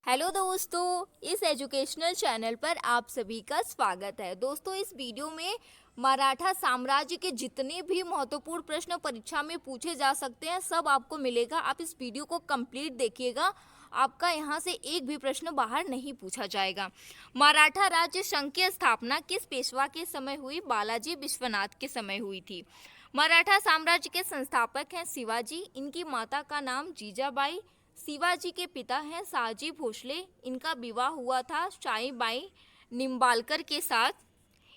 Hello दोस्तों, इस educational channel पर आप सभी का स्वागत है। दोस्तों, इस वीडियो में मराठा साम्राज्य के जितने भी महत्वपूर्ण प्रश्न परीक्षा में पूछे जा सकते हैं सब आपको मिलेगा। आप इस वीडियो को कंप्लीट देखिएगा, आपका यहाँ से एक भी प्रश्न बाहर नहीं पूछा जाएगा। मराठा राज्य संघ की स्थापना किस पेशवा के समय हुई? बालाजी विश्वनाथ के समय हुई थी। मराठा साम्राज्य के संस्थापक हैं शिवाजी, इनकी माता का नाम जीजाबाई। शिवाजी के पिता हैं साजी भोसले, इनका विवाह हुआ था शाहीबाई निम्बालकर के साथ।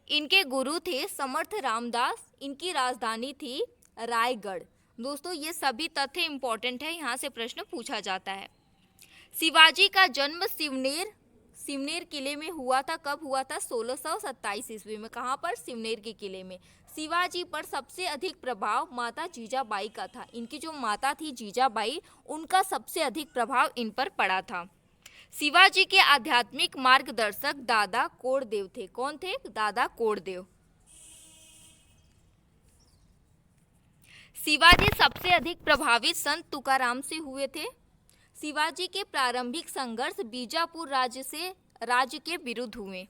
इनके गुरु थे समर्थ रामदास, इनकी राजधानी थी रायगढ़। दोस्तों, ये सभी तथ्य इंपॉर्टेंट है, यहाँ से प्रश्न पूछा जाता है। शिवाजी का जन्म सिवनेर किले में हुआ था। कब हुआ था? 1627 ईस्वी में। कहाँ पर? सिवनेर के किले में। शिवाजी पर सबसे अधिक प्रभाव माता जीजाबाई का था। इनकी जो माता थी जीजाबाई, उनका सबसे अधिक प्रभाव इन पर पड़ा था। शिवाजी के आध्यात्मिक मार्गदर्शक दादा कोड़देव थे। कौन थे? दादा कोड़देव। शिवाजी सबसे अधिक प्रभावित संत तुकाराम से हुए थे। शिवाजी के प्रारंभिक संघर्ष बीजापुर राज्य के विरुद्ध हुए।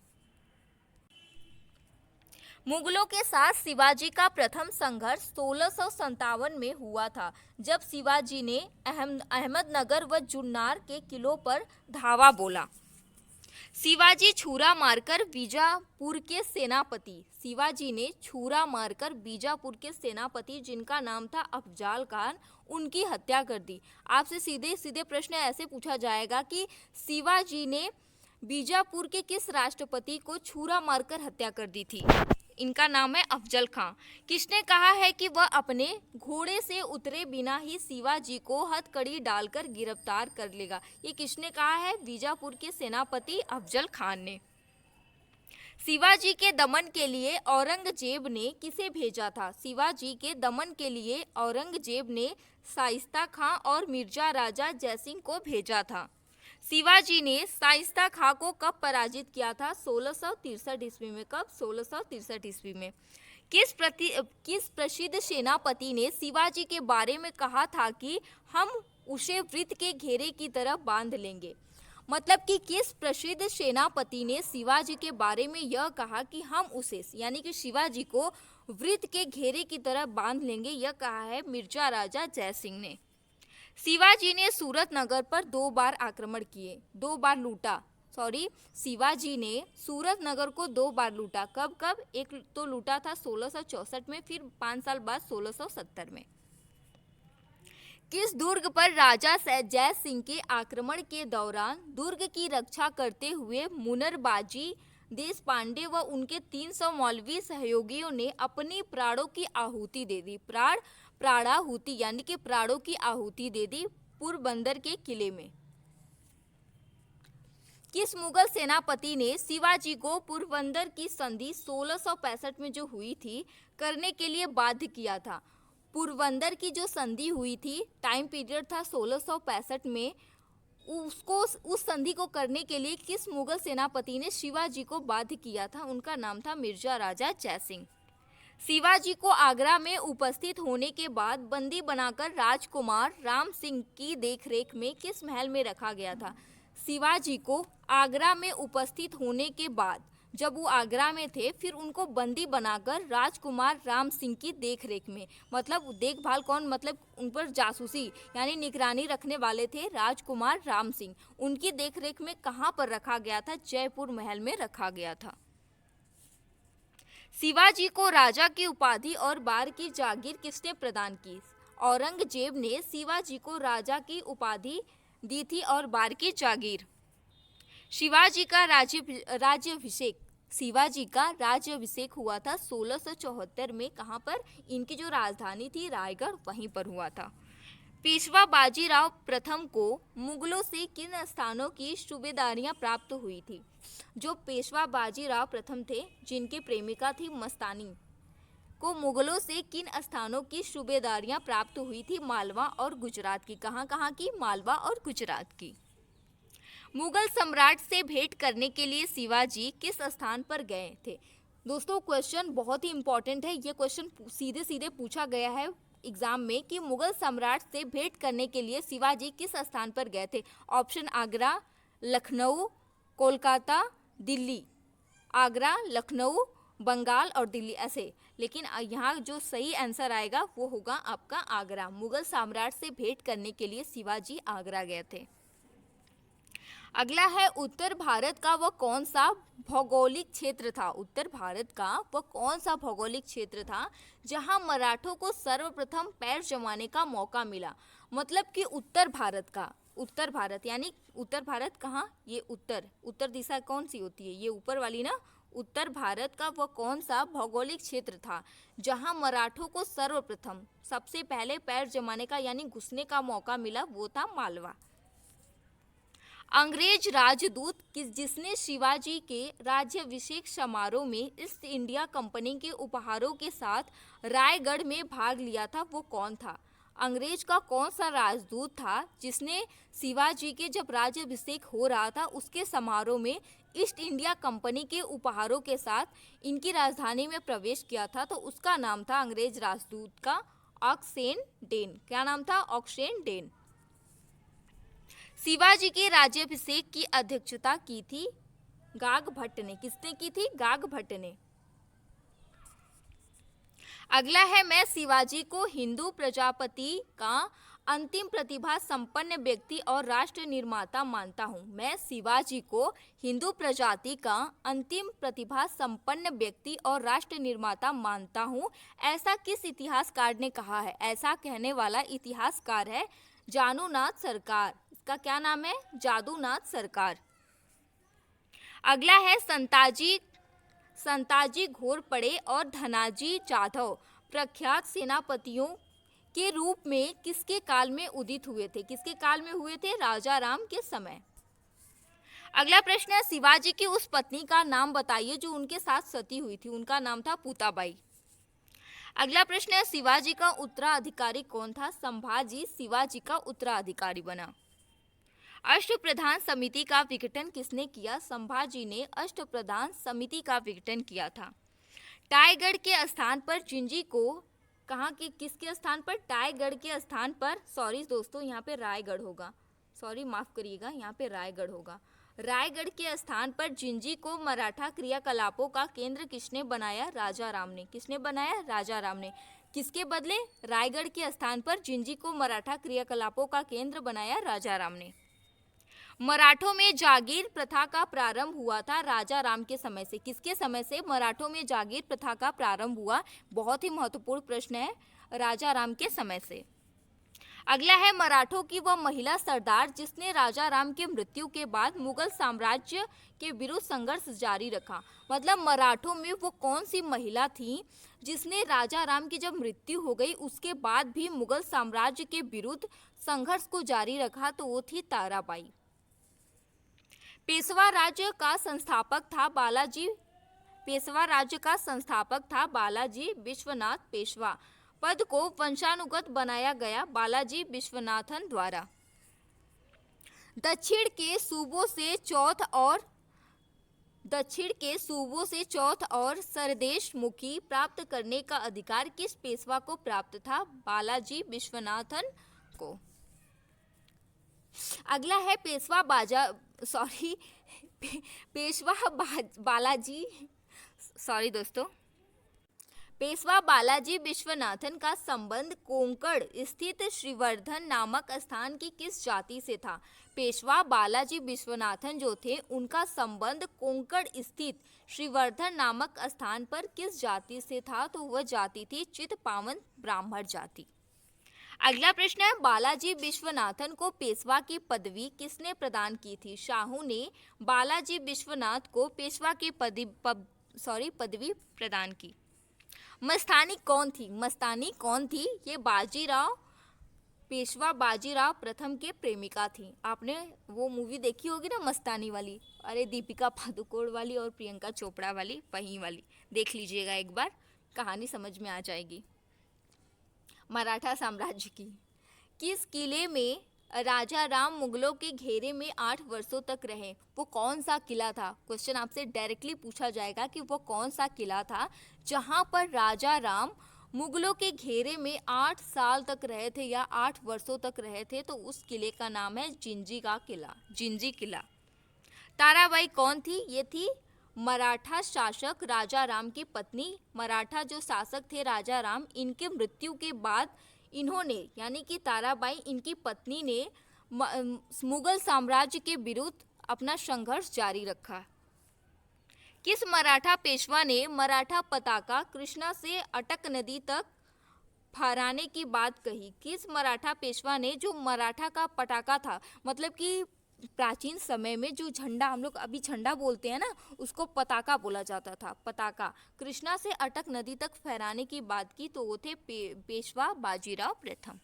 मुगलों के साथ शिवाजी का प्रथम संघर्ष 1657 में हुआ था, जब शिवाजी ने अहमदनगर व जुन्नर के किलों पर धावा बोला। शिवाजी छुरा मारकर बीजापुर के सेनापति जिनका नाम था अफजाल खान, उनकी हत्या कर दी। आपसे सीधे सीधे प्रश्न ऐसे पूछा जाएगा कि शिवाजी ने बीजापुर के किस राष्ट्रपति को छुरा मारकर हत्या कर दी थी? इनका नाम है अफजल खां। किसने कहा है कि वह अपने घोड़े से उतरे बिना ही शिवाजी को हथकड़ी डालकर गिरफ्तार कर लेगा? ये किसने कहा है? बीजापुर के सेनापति अफजल खान ने। शिवाजी के दमन के लिए औरंगजेब ने किसे भेजा था? शिवाजी के दमन के लिए औरंगजेब ने शाइस्ता खां और मिर्जा राजा जयसिंह को भेजा था। शिवाजी ने शाइस्ता खां को कब पराजित किया था? 1663 ईस्वी में। कब? 1663 ईस्वी में। किस प्रसिद्ध सेनापति ने शिवाजी के बारे में कहा था कि हम उसे वृत्त के घेरे की तरफ बांध लेंगे? मतलब कि किस प्रसिद्ध सेनापति ने शिवाजी के बारे में यह कहा कि हम उसे यानी कि शिवाजी को वृत्त के घेरे की तरफ बांध लेंगे? यह कहा है मिर्जा राजा जयसिंह ने। शिवाजी ने सूरत नगर पर 2 बार आक्रमण किए, 2 बार लूटा। शिवाजी ने सूरत नगर को 2 बार लूटा। कब कब? एक तो लूटा था 1664 में, फिर 5 साल बाद 1670 में। किस दुर्ग पर राजा जय सिंह के आक्रमण के दौरान दुर्ग की रक्षा करते हुए मुनरबाजी देश पांडे व उनके 300 मौलवी सहयोगियों ने अपनी प्राणों की आहुति दे दी? प्राणाहुति यानी कि प्राणों की आहुति दे दी पोरबंदर के किले में। किस मुगल सेनापति ने शिवाजी को पोरबंदर की संधि 1665 में जो हुई थी करने के लिए बाध्य किया था? पोरबंदर की जो संधि हुई थी, टाइम पीरियड था 1665 में, उस संधि को करने के लिए किस मुगल सेनापति ने शिवाजी को बाध्य किया था? उनका नाम था मिर्जा राजा जयसिंह। शिवाजी को आगरा में उपस्थित होने के बाद बंदी बनाकर राजकुमार राम सिंह की देखरेख में किस महल में रखा गया था? शिवाजी को आगरा में उपस्थित होने के बाद जब वो आगरा में थे, फिर उनको बंदी बनाकर राजकुमार राम सिंह की देखरेख में, मतलब देखभाल कौन, मतलब उन पर जासूसी यानी निगरानी रखने वाले थे राजकुमार राम सिंह, उनकी देखरेख में कहाँ पर रखा गया था? जयपुर महल में रखा गया था। शिवाजी को राजा की उपाधि और बार की जागीर किसने प्रदान की? औरंगजेब ने शिवाजी को राजा की उपाधि दी थी और बार की जागीर। शिवाजी का राज्याभिषेक हुआ था 1674 में। कहाँ पर? इनकी जो राजधानी थी रायगढ़, वहीं पर हुआ था। पेशवा बाजीराव प्रथम को मुगलों से किन स्थानों की सूबेदारियां प्राप्त हुई थी? जो पेशवा बाजीराव प्रथम थे, जिनकी प्रेमिका थी मस्तानी, को मुगलों से किन स्थानों की सूबेदारियां प्राप्त हुई थी? मालवा और गुजरात की। कहाँ की? मालवा और गुजरात की। मुगल सम्राट से भेंट करने के लिए शिवाजी किस स्थान पर गए थे? दोस्तों, क्वेश्चन बहुत ही इंपॉर्टेंट है। ये क्वेश्चन सीधे सीधे पूछा गया है एग्जाम में कि मुगल सम्राट से भेंट करने के लिए शिवाजी किस स्थान पर गए थे? ऑप्शन आगरा, लखनऊ, कोलकाता, दिल्ली। आगरा, लखनऊ, बंगाल और दिल्ली ऐसे, लेकिन यहाँ जो सही आंसर आएगा वो होगा आपका आगरा। मुगल सम्राट से भेंट करने के लिए शिवाजी आगरा गए थे। अगला है उत्तर भारत का वह कौन सा भौगोलिक क्षेत्र था। उत्तर भारत का वह कौन सा भौगोलिक क्षेत्र था जहां मराठों को सर्वप्रथम पैर जमाने का मौका मिला। मतलब कि उत्तर भारत का, उत्तर भारत यानी उत्तर भारत कहाँ, ये उत्तर दिशा कौन सी होती है, ये ऊपर वाली ना। उत्तर भारत का वह कौन सा भौगोलिक क्षेत्र था जहां मराठों को सर्वप्रथम सबसे पहले पैर जमाने का यानी घुसने का मौका मिला, वो था मालवा। अंग्रेज राजदूत जिसने शिवाजी के राज्याभिषेक समारोह में ईस्ट इंडिया कंपनी के उपहारों के साथ रायगढ़ में भाग लिया था, वो कौन था। अंग्रेज का कौन सा राजदूत था जिसने शिवाजी के जब राज्याभिषेक हो रहा था उसके समारोह में ईस्ट इंडिया कंपनी के उपहारों के साथ इनकी राजधानी में प्रवेश किया था, तो उसका नाम था अंग्रेज राजदूत का ऑक्सेन डेन। क्या नाम था, ऑक्सेन डेन। शिवाजी के राज्याभिषेक की अध्यक्षता की थी गाग भट्ट ने। किसने की थी, गाग भट्ट ने। अगला है मैं शिवाजी को हिंदू प्रजापति का अंतिम प्रतिभा संपन्न व्यक्ति और राष्ट्र निर्माता मानता हूँ। मैं शिवाजी को हिंदू प्रजाति का अंतिम प्रतिभा संपन्न व्यक्ति और राष्ट्र निर्माता मानता हूँ, ऐसा किस इतिहासकार ने कहा है। ऐसा कहने वाला इतिहासकार है जानुनाथ सरकार। इसका क्या नाम है, जादूनाथ सरकार। अगला है संताजी घोरपड़े और धनाजी जाधव प्रख्यात सेनापतियों के रूप में किसके काल में उदित हुए थे। किसके काल में हुए थे, राजा राम के समय। अगला प्रश्न है शिवाजी की उस पत्नी का नाम बताइए जो उनके साथ सती हुई थी। उनका नाम था पूताबाई। अगला प्रश्न है शिवाजी का उत्तराधिकारी कौन था। संभाजी शिवाजी का उत्तराधिकारी बना। अष्टप्रधान समिति का विघटन किसने किया। संभाजी ने अष्टप्रधान समिति का विघटन किया था। टाईगढ़ के स्थान पर जिंजी को कहाँ के किसके स्थान पर, टाईगढ़ के स्थान पर, सॉरी दोस्तों यहाँ पे रायगढ़ होगा, सॉरी माफ करिएगा, यहाँ पे रायगढ़ होगा। रायगढ़ के स्थान पर जिंजी को मराठा क्रियाकलापों का केंद्र किसने बनाया, राजा राम ने। किसने बनाया, राजा राम ने। किसके बदले, रायगढ़ के स्थान पर जिंजी को मराठा क्रियाकलापों का केंद्र बनाया राजा राम ने। मराठों में जागीर प्रथा का प्रारंभ हुआ था राजा राम के समय से। किसके समय से मराठों में जागीर प्रथा का प्रारंभ हुआ, बहुत ही महत्वपूर्ण प्रश्न है, राजा राम के समय से। अगला है मराठों की वह महिला सरदार जिसने राजा राम के मृत्यु के बाद मुगल साम्राज्य के विरुद्ध संघर्ष जारी रखा। मतलब मराठों में वो कौन सी महिला थी जिसने राजा राम की जब मृत्यु हो गई उसके बाद भी मुगल साम्राज्य के विरुद्ध संघर्ष को जारी रखा, तो वो थी ताराबाई। पेशवा राज्य का संस्थापक था बालाजी। पेशवा राज्य का संस्थापक था बालाजी विश्वनाथ पेशवा। पद को वंशानुगत बनाया गया बालाजी विश्वनाथन द्वारा। दक्षिण के सूबों से चौथ और सरदेश मुखी प्राप्त करने का अधिकार किस पेशवा को प्राप्त था, बालाजी विश्वनाथन को। अगला है पेशवा बालाजी विश्वनाथन का संबंध कोंकण स्थित श्रीवर्धन नामक स्थान की किस जाति से था। पेशवा बालाजी विश्वनाथन जो थे उनका संबंध कोंकण स्थित श्रीवर्धन नामक स्थान पर किस जाति से था, तो वह जाति थी चित्पावन ब्राह्मण जाति। अगला प्रश्न है बालाजी विश्वनाथन को पेशवा की पदवी किसने प्रदान की थी। शाहू ने बालाजी विश्वनाथ को पेशवा की पदवी प्रदान की। मस्तानी कौन थी, मस्तानी कौन थी, ये बाजीराव पेशवा बाजीराव प्रथम के प्रेमिका थी। आपने वो मूवी देखी होगी ना मस्तानी वाली, अरे दीपिका पादुकोण वाली और प्रियंका चोपड़ा वाली, वही वाली देख लीजिएगा एक बार, कहानी समझ में आ जाएगी। मराठा साम्राज्य की किस किले में राजा राम मुगलों के घेरे में 8 वर्षों तक रहे, वो कौन सा किला था। क्वेश्चन आपसे डायरेक्टली पूछा जाएगा कि वो कौन सा किला था जहां पर राजा राम मुगलों के घेरे में 8 साल तक रहे थे या 8 वर्षों तक रहे थे, तो उस किले का नाम है जिंजी का किला, जिंजी किला। ताराबाई कौन थी? ये थी मराठा शासक राजा राम की पत्नी। मराठा जो शासक थे राजा राम, इनके मृत्यु के बाद इन्होंने यानी कि ताराबाई इनकी पत्नी ने मुगल साम्राज्य के विरुद्ध अपना संघर्ष जारी रखा। किस मराठा पेशवा ने मराठा पताका कृष्णा से अटक नदी तक फहराने की बात कही? किस मराठा पेशवा ने जो मराठा का पताका था, मतलब कि प्राचीन समय में जो झंडा हम लोग अभी झंडा बोलते हैं ना, उसको पताका बोला जाता था। पताका कृष्णा से अटक नदी तक फहराने की बात की तो वो थे पेशवा बाजीराव प्रथम।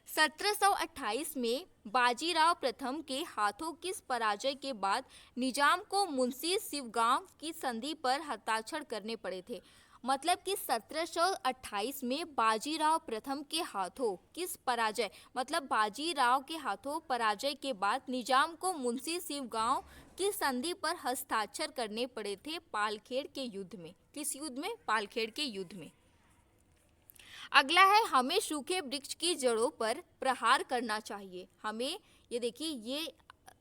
1728 में बाजीराव प्रथम के हाथों किस पराजय के बाद निजाम को मुंशी शिवगांव की संधि पर हस्ताक्षर करने पड़े थे? मतलब कि 1728 में बाजीराव प्रथम के हाथों किस पराजय, मतलब बाजीराव के हाथों पराजय के बाद निजाम को मुंशी शिवगांव की संधि पर हस्ताक्षर करने पड़े थे पालखेड़ के युद्ध में। किस युद्ध में? पालखेड़ के युद्ध में। अगला है, हमें सूखे वृक्ष की जड़ों पर प्रहार करना चाहिए। हमें, ये देखिए, ये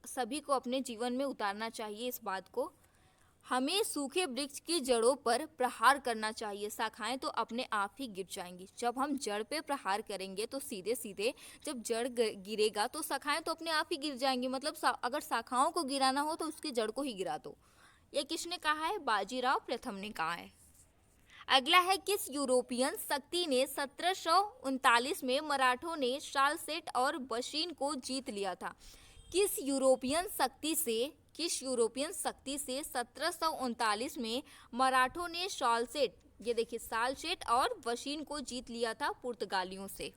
सभी को अपने जीवन में उतारना चाहिए इस बात को। हमें सूखे वृक्ष की जड़ों पर प्रहार करना चाहिए, शाखाएं तो अपने आप ही गिर जाएंगी। जब हम जड़ पे प्रहार करेंगे तो सीधे सीधे जब जड़ गिरेगा तो शाखाएं तो अपने आप ही गिर जाएंगी। मतलब अगर शाखाओं को गिराना हो तो उसकी जड़ को ही गिरा दो। ये किसने कहा है? बाजीराव प्रथम ने कहा है। अगला है, किस यूरोपियन शक्ति ने 1739 में मराठों ने सालसेट और बशीन को जीत लिया था? किस यूरोपियन शक्ति से 1739 में मराठों ने सालसेट, ये देखिए सालसेट और बशीन को जीत लिया था पुर्तगालियों से।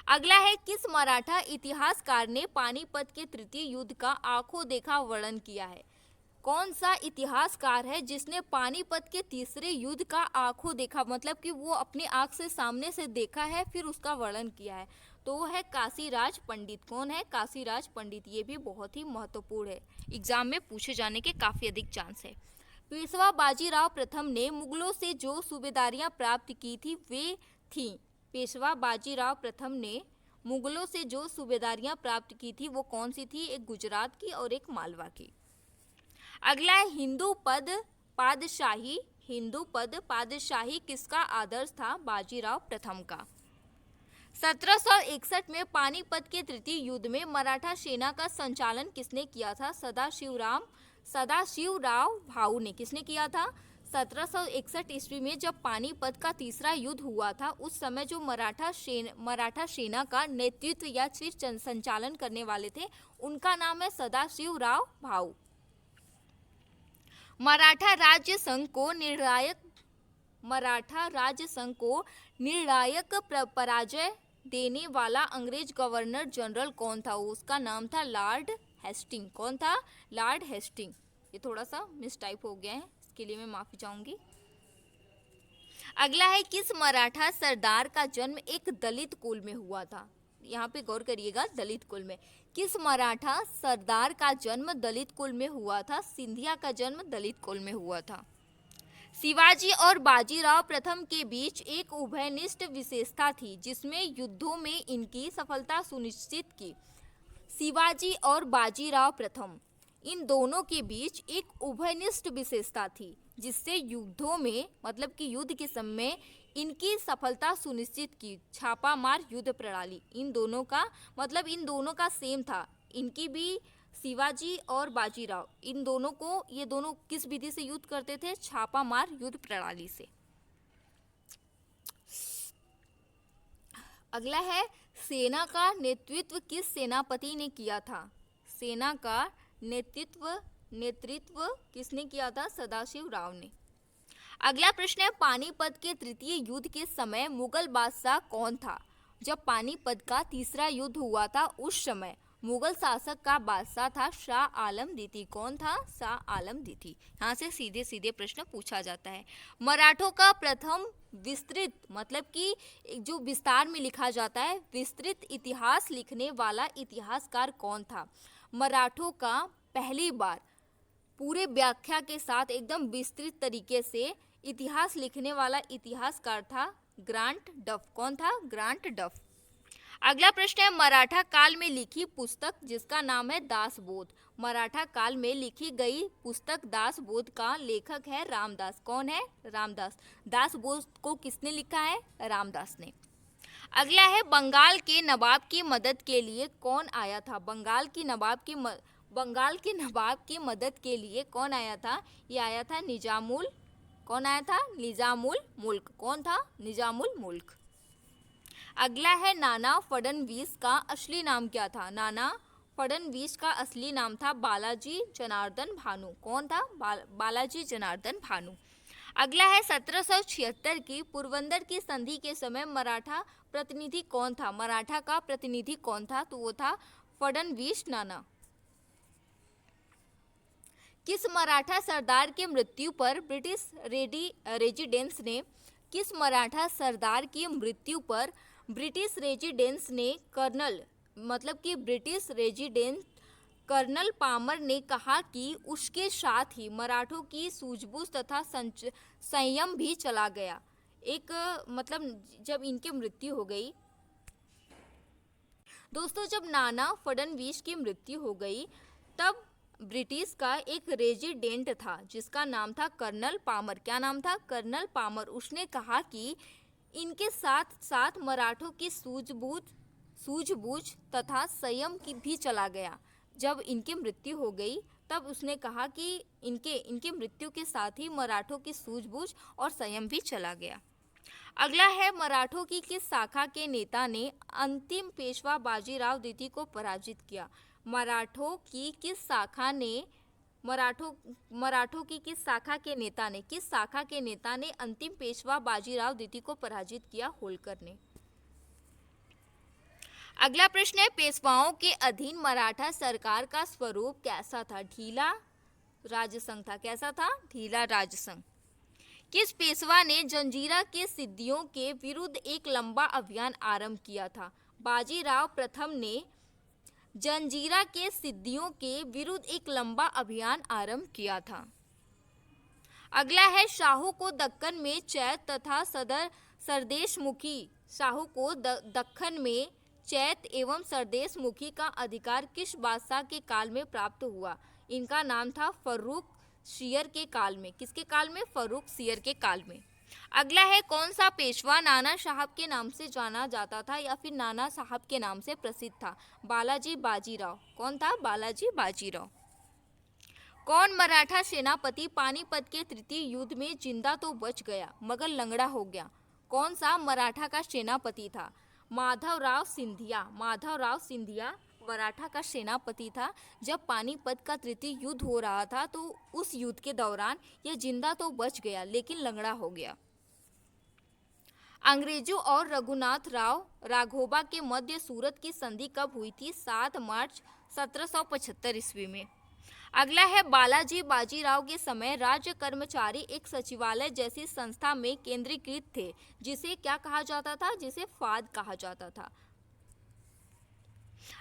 अगला है, किस मराठा इतिहासकार ने पानीपत के तृतीय युद्ध का आंखों देखा वर्णन किया है? कौन सा इतिहासकार है जिसने पानीपत के तीसरे युद्ध का आंखों देखा, मतलब कि वो अपनी आंख से सामने से देखा है फिर उसका वर्णन किया है? तो वो है काशीराज पंडित। कौन है? काशीराज पंडित। ये भी बहुत ही महत्वपूर्ण है, एग्जाम में पूछे जाने के काफी अधिक चांस है। पेशवा बाजीराव प्रथम ने मुगलों से जो सूबेदारियां प्राप्त की थी वे थी। पेशवा बाजीराव प्रथम ने मुगलों से जो सूबेदारियां प्राप्त की थी वो कौन सी थी? एक गुजरात की और एक मालवा की। अगला है, हिंदू पद पादशाही किसका आदर्श था? बाजीराव प्रथम का। 1761 में पानीपत के तृतीय युद्ध में मराठा सेना का संचालन किसने किया था? सदाशिवराव भाऊ ने। किसने किया था? 1761 ईस्वी में जब पानीपत का तीसरा युद्ध हुआ था उस समय जो मराठा सेना का नेतृत्व या फिर संचालन करने वाले थे उनका नाम है सदाशिवराव भाऊ। मराठा राज्य संघ को निर्णायक पराजय देने वाला अंग्रेज गवर्नर जनरल कौन था? उसका नाम था लॉर्ड हेस्टिंग। कौन था? Lord Hasting. ये थोड़ा सा मिसटाइप हो गया है, इसके लिए मैं माफी चाहूंगी। अगला है, किस मराठा सरदार का जन्म एक दलित कुल में हुआ था? यहाँ पे गौर करिएगा, दलित कुल में। किस मराठा सरदार का जन्म दलित कुल में हुआ था? सिंधिया का जन्म दलित कुल में हुआ था। शिवाजी और बाजीराव प्रथम के बीच एक उभयनिष्ठ विशेषता थी जिसमें युद्धों में इनकी सफलता सुनिश्चित की। शिवाजी और बाजीराव प्रथम, इन दोनों के बीच एक उभयनिष्ठ विशेषता थी जिससे युद्धों में, मतलब कि युद्ध के समय इनकी सफलता सुनिश्चित की। छापामार युद्ध प्रणाली, इन दोनों का मतलब इन दोनों का सेम था। इनकी भी, शिवाजी और बाजीराव, इन दोनों को, ये दोनों किस विधि से युद्ध करते थे? छापामार युद्ध प्रणाली से। अगला है, सेना का नेतृत्व किस सेनापति ने किया था? सेना का नेतृत्व किसने किया था? सदाशिवराव ने। अगला प्रश्न है, पानीपत के तृतीय युद्ध के समय मुगल बादशाह कौन था? जब पानीपत का तीसरा युद्ध हुआ था उस समय मुगल शासक का बादशाह था शाह आलम द्वितीय। कौन था? शाह आलम द्वितीय। यहाँ से सीधे सीधे प्रश्न पूछा जाता है। मराठों का प्रथम विस्तृत, मतलब कि जो विस्तार में लिखा जाता है, विस्तृत इतिहास लिखने वाला इतिहासकार कौन था? मराठों का पहली बार पूरे व्याख्या के साथ एकदम विस्तृत तरीके से इतिहास लिखने वाला इतिहासकार था ग्रांट डफ। कौन था? ग्रांट डफ। अगला प्रश्न है मराठा काल में लिखी पुस्तक जिसका नाम है दासबोध। मराठा काल में लिखी गई पुस्तक दासबोध का लेखक है रामदास। कौन है? रामदास। दासबोध को किसने लिखा है? रामदास ने। अगला है बंगाल के नवाब की मदद के लिए कौन आया था? बंगाल की नवाब की मदद के लिए कौन आया था? ये आया था निजामुल। कौन आया था? निजामुल मुल्क। कौन था? निजामुल मुल्क। अगला है नाना फडणवीस का असली नाम क्या था? नाना फडणवीस का असली नाम था बालाजी जनार्दन भानु। कौन था? बालाजी जनार्दन भानु। अगला है 1776 की पोरबंदर की संधि के समय मराठा प्रतिनिधि कौन था? मराठा का प्रतिनिधि कौन था? तो वो था फडणवीस नाना। किस मराठा सरदार की मृत्यु पर ब्रिटिश रेजिडेंस ने कर्नल पामर ने कहा कि उसके साथ ही मराठों की सूझबूझ तथा संयम भी चला गया। जब इनकी मृत्यु हो गई दोस्तों, जब नाना फडणवीस की मृत्यु हो गई तब ब्रिटिश का एक रेजिडेंट था जिसका नाम था कर्नल पामर। क्या नाम था? Colonel Palmer. उसने कहा कि इनके साथ साथ मराठों की सूझबूझ तथा संयम की भी चला गया। जब इनकी मृत्यु हो गई तब उसने कहा कि इनके मृत्यु के साथ ही मराठों की सूझबूझ और संयम भी चला गया। अगला है मराठों की किस शाखा के नेता ने अंतिम पेशवा बाजीराव द्वितीय को पराजित किया? मराठों की किस शाखा के नेता ने अंतिम पेशवा बाजीराव द्वितीय को पराजित किया? होलकर ने। अगला प्रश्न है पेशवाओं के अधीन मराठा सरकार का स्वरूप कैसा था? ढीला राजसंघ था। कैसा था? ढीला राजसंघ। किस पेशवा ने जंजीरा के सिद्धियों के विरुद्ध एक लंबा अभियान आरंभ किया था? बाजीराव प्रथम ने जंजीरा के सिद्धियों के विरुद्ध एक लंबा अभियान आरंभ किया था। अगला है शाहू को दक्कन में चैत तथा चैत एवं सरदेशमुखी का अधिकार किस बादशाह के काल में प्राप्त हुआ? इनका नाम था फर्रुख सियर के काल में। किसके काल में? फर्रुख सियर के काल में। अगला है कौन सा पेशवा नाना साहब के नाम से जाना जाता था या फिर नाना साहब के नाम से प्रसिद्ध था? बालाजी बाजीराव। कौन था? बालाजी बाजीराव। कौन मराठा सेनापति पानीपत के तृतीय युद्ध में जिंदा तो बच गया मगर लंगड़ा हो गया? कौन सा मराठा का सेनापति था? माधवराव सिंधिया। माधवराव सिंधिया मराठा का सेनापति था। जब पानीपत का तृतीय युद्ध हो रहा था तो उस युद्ध के दौरान यह जिंदा तो बच गया लेकिन लंगड़ा हो गया। अंग्रेजों और रघुनाथ राव राघोबा के मध्य सूरत की संधि कब हुई थी? 7 मार्च 1775 ईस्वी में। अगला है बालाजी बाजीराव के समय राज्य कर्मचारी एक सचिवालय जैसी संस्था में केंद्रीकृत थे जिसे क्या कहा जाता था? जिसे फाद कहा जाता था।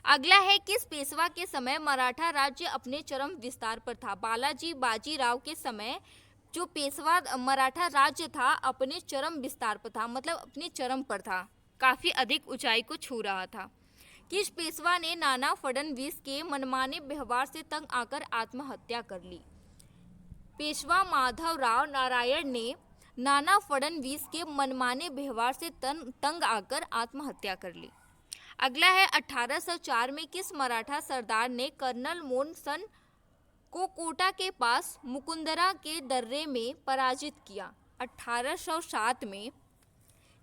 अगला है किस पेशवा के समय मराठा राज्य अपने चरम विस्तार पर था? बालाजी बाजीराव के समय जो पेशवा मराठा राज्य था अपने चरम विस्तार पर था, मतलब अपने चरम पर था, काफी अधिक ऊंचाई को छू रहा था। किस पेशवा ने नाना फडणवीस के मनमाने व्यवहार से तंग आकर आत्महत्या कर ली? पेशवा माधवराव नारायण ने नाना फडणवीस के मनमाने व्यवहार से तंग आकर आत्महत्या कर ली। अगला है 1804 में किस मराठा सरदार ने कर्नल मोनसन को कोटा के पास मुकुंदरा के दर्रे में पराजित किया? 1807 में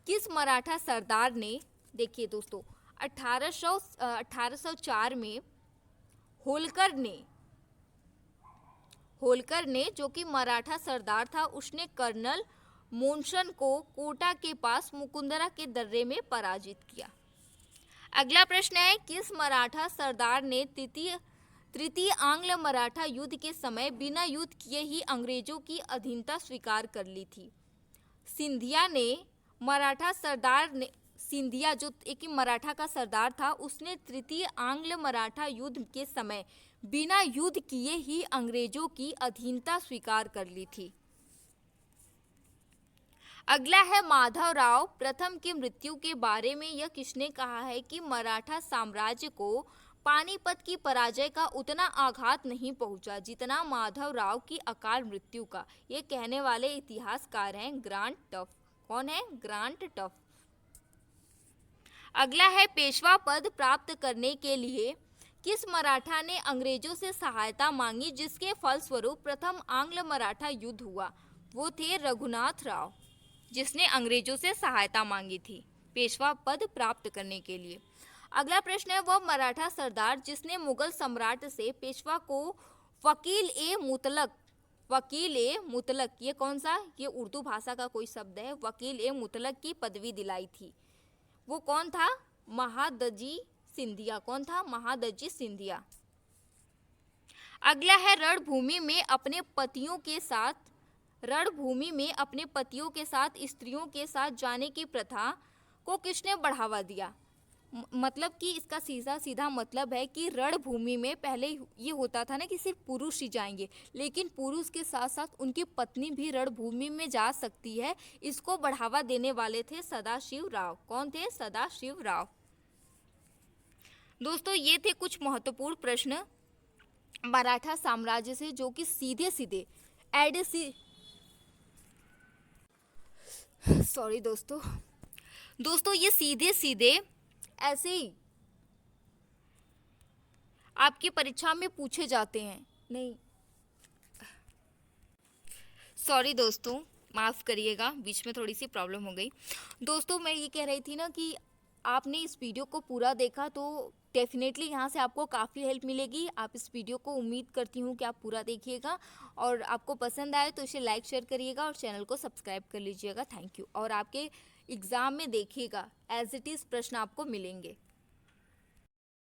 किस मराठा सरदार ने, देखिए दोस्तों 1804 में होलकर ने जो कि मराठा सरदार था उसने कर्नल मोनसन को कोटा के पास मुकुंदरा के दर्रे में पराजित किया। अगला प्रश्न है किस मराठा सरदार ने तृतीय आंग्ल मराठा युद्ध के समय बिना युद्ध किए ही अंग्रेजों की अधीनता स्वीकार कर ली थी? सिंधिया जो एक मराठा का सरदार था उसने तृतीय आंग्ल मराठा युद्ध के समय बिना युद्ध किए ही अंग्रेजों की अधीनता स्वीकार कर ली थी। अगला है माधवराव प्रथम की मृत्यु के बारे में। यह किसने कहा है कि मराठा साम्राज्य को पानीपत की पराजय का उतना आघात नहीं पहुंचा जितना माधवराव की अकाल मृत्यु का। ये कहने वाले इतिहासकार हैं ग्रांट टफ। कौन है? Grant tough. अगला है पेशवा पद प्राप्त करने के लिए किस मराठा ने अंग्रेजों से सहायता मांगी जिसके फलस्वरूप प्रथम आंग्ल मराठा युद्ध हुआ? वो थे रघुनाथ राव, जिसने अंग्रेजों से सहायता मांगी थी पेशवा पद प्राप्त करने के लिए। अगला प्रश्न है वह मराठा सरदार जिसने मुगल सम्राट से पेशवा को वकील ए मुतलक, ये कौन सा? ये उर्दू भाषा का कोई शब्द है। वकील ए मुतलक की पदवी दिलाई थी, वो कौन था? महादजी सिंधिया। कौन था? महादजी सिंधिया। अगला है रणभूमि में अपने पतियों के साथ स्त्रियों के साथ जाने की प्रथा को किसने बढ़ावा दिया? मतलब कि इसका सीधा मतलब है कि रणभूमि में पहले ये होता था ना कि सिर्फ पुरुष ही जाएंगे, लेकिन पुरुष के साथ साथ उनकी पत्नी भी रणभूमि में जा सकती है। इसको बढ़ावा देने वाले थे सदाशिव राव। कौन थे? सदाशिव राव। दोस्तों ये थे कुछ महत्वपूर्ण प्रश्न मराठा साम्राज्य से जो कि सीधे दोस्तों ये सीधे ऐसे ही आपकी परीक्षा में पूछे जाते हैं। नहीं, सॉरी दोस्तों, माफ़ करिएगा, बीच में थोड़ी सी प्रॉब्लम हो गई। दोस्तों मैं ये कह रही थी ना कि आपने इस वीडियो को पूरा देखा तो डेफिनेटली यहाँ से आपको काफ़ी हेल्प मिलेगी। आप इस वीडियो को उम्मीद करती हूँ कि आप पूरा देखिएगा और आपको पसंद आए तो इसे लाइक शेयर करिएगा और चैनल को सब्सक्राइब कर लीजिएगा। Thank you. और आपके एग्ज़ाम में देखिएगा एज इट इज़ प्रश्न आपको मिलेंगे।